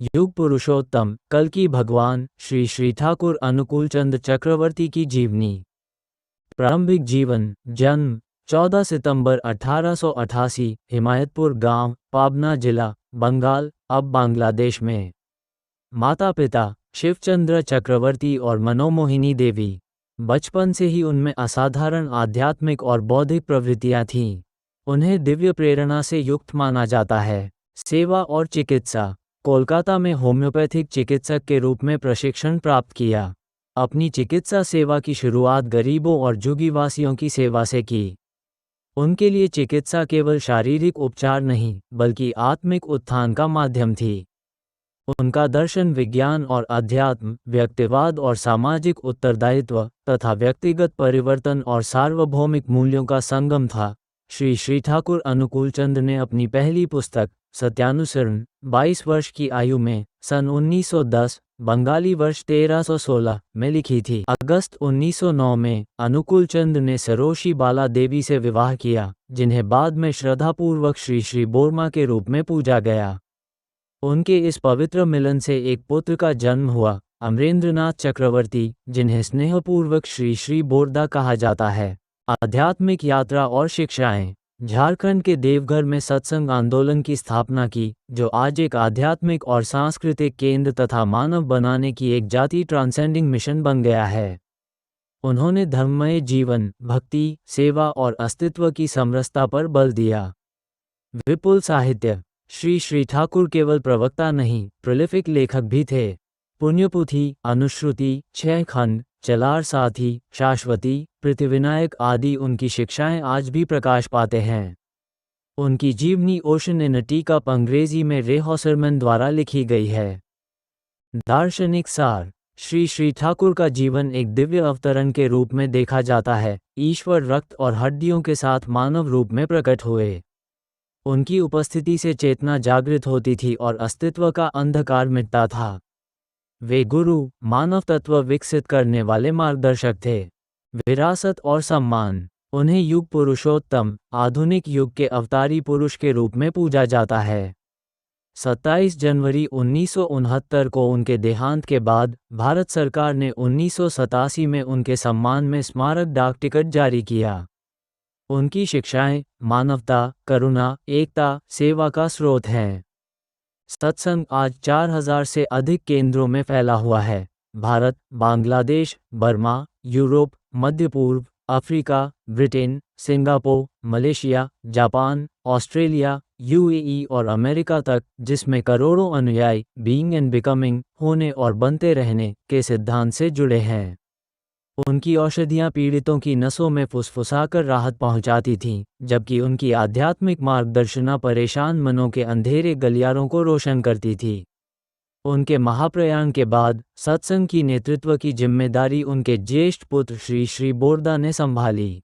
युग पुरुषोत्तम कल्कि भगवान श्री श्री ठाकुर अनुकूलचंद चक्रवर्ती की जीवनी। प्रारंभिक जीवन। जन्म 14 सितंबर 1888, हिमायतपुर गांव, पाबना जिला, बंगाल, अब बांग्लादेश में। माता पिता शिवचंद्र चक्रवर्ती और मनोमोहिनी देवी। बचपन से ही उनमें असाधारण आध्यात्मिक और बौद्धिक प्रवृत्तियां थीं। उन्हें दिव्य प्रेरणा से युक्त माना जाता है। सेवा और चिकित्सा। कोलकाता में होम्योपैथिक चिकित्सक के रूप में प्रशिक्षण प्राप्त किया। अपनी चिकित्सा सेवा की शुरुआत गरीबों और झुग्गीवासियों की सेवा से की। उनके लिए चिकित्सा केवल शारीरिक उपचार नहीं, बल्कि आत्मिक उत्थान का माध्यम थी। उनका दर्शन विज्ञान और अध्यात्म, व्यक्तिवाद और सामाजिक उत्तरदायित्व तथा व्यक्तिगत परिवर्तन और सार्वभौमिक मूल्यों का संगम था। श्री श्री ठाकुर अनुकूलचंद ने अपनी पहली पुस्तक सत्यानुसरण 22 वर्ष की आयु में सन 1910 बंगाली वर्ष 1316 में लिखी थी। अगस्त 1909 में अनुकूलचंद ने सरोशी बाला देवी से विवाह किया, जिन्हें बाद में श्रद्धापूर्वक श्री श्री बोरमा के रूप में पूजा गया। उनके इस पवित्र मिलन से एक पुत्र का जन्म हुआ, अमरेंद्रनाथ चक्रवर्ती, जिन्हें स्नेहपूर्वक श्री श्री बोरदा कहा जाता है। आध्यात्मिक यात्रा और शिक्षाएं। झारखंड के देवघर में सत्संग आंदोलन की स्थापना की, जो आज एक आध्यात्मिक और सांस्कृतिक केंद्र तथा मानव बनाने की एक जाति ट्रांसेंडिंग मिशन बन गया है। उन्होंने धर्ममय जीवन, भक्ति, सेवा और अस्तित्व की समरसता पर बल दिया। विपुल साहित्य। श्री श्री ठाकुर केवल प्रवक्ता नहीं, प्रोलिफिक लेखक भी थे। पुण्यपुथी, अनुश्रुति, 6 खंड, चलार साथी, शाश्वती, पृथ्वीनायक आदि उनकी शिक्षाएं आज भी प्रकाश पाते हैं। उनकी जीवनी ocean in a tea cup अंग्रेजी में रे हॉसरमैन द्वारा लिखी गई है। दार्शनिक सार। श्री श्री ठाकुर का जीवन एक दिव्य अवतरण के रूप में देखा जाता है। ईश्वर रक्त और हड्डियों के साथ मानव रूप में प्रकट हुए। उनकी उपस्थिति से चेतना जागृत होती थी और अस्तित्व का अंधकार मिटता था। वे गुरु, मानव तत्व विकसित करने वाले मार्गदर्शक थे। विरासत और सम्मान। उन्हें युग पुरुषोत्तम, आधुनिक युग के अवतारी पुरुष के रूप में पूजा जाता है। 27 जनवरी 1969 को उनके देहांत के बाद भारत सरकार ने 1987 में उनके सम्मान में स्मारक डाक टिकट जारी किया। उनकी शिक्षाएं मानवता, करुणा, एकता, सेवा का स्रोत हैं। सत्संग आज 4000 से अधिक केंद्रों में फैला हुआ है। भारत, बांग्लादेश, बर्मा, यूरोप, मध्य पूर्व, Africa, Britain, Singapore, Malaysia, Japan, Australia, UAE और अमेरिका तक, जिसमें करोड़ों अनुयायी बीइंग एंड बिकमिंग, होने और बनते रहने के सिद्धांत से जुड़े हैं। उनकी औषधियां पीड़ितों की नसों में फुसफुसाकर राहत पहुंचाती थीं, जबकि उनकी आध्यात्मिक मार्गदर्शना परेशान मनों के अंधेरे गलियारों को रोशन करती थी। उनके महाप्रयाण के बाद सत्संग की नेतृत्व की जिम्मेदारी उनके ज्येष्ठ पुत्र श्री श्री बोरदा ने संभाली।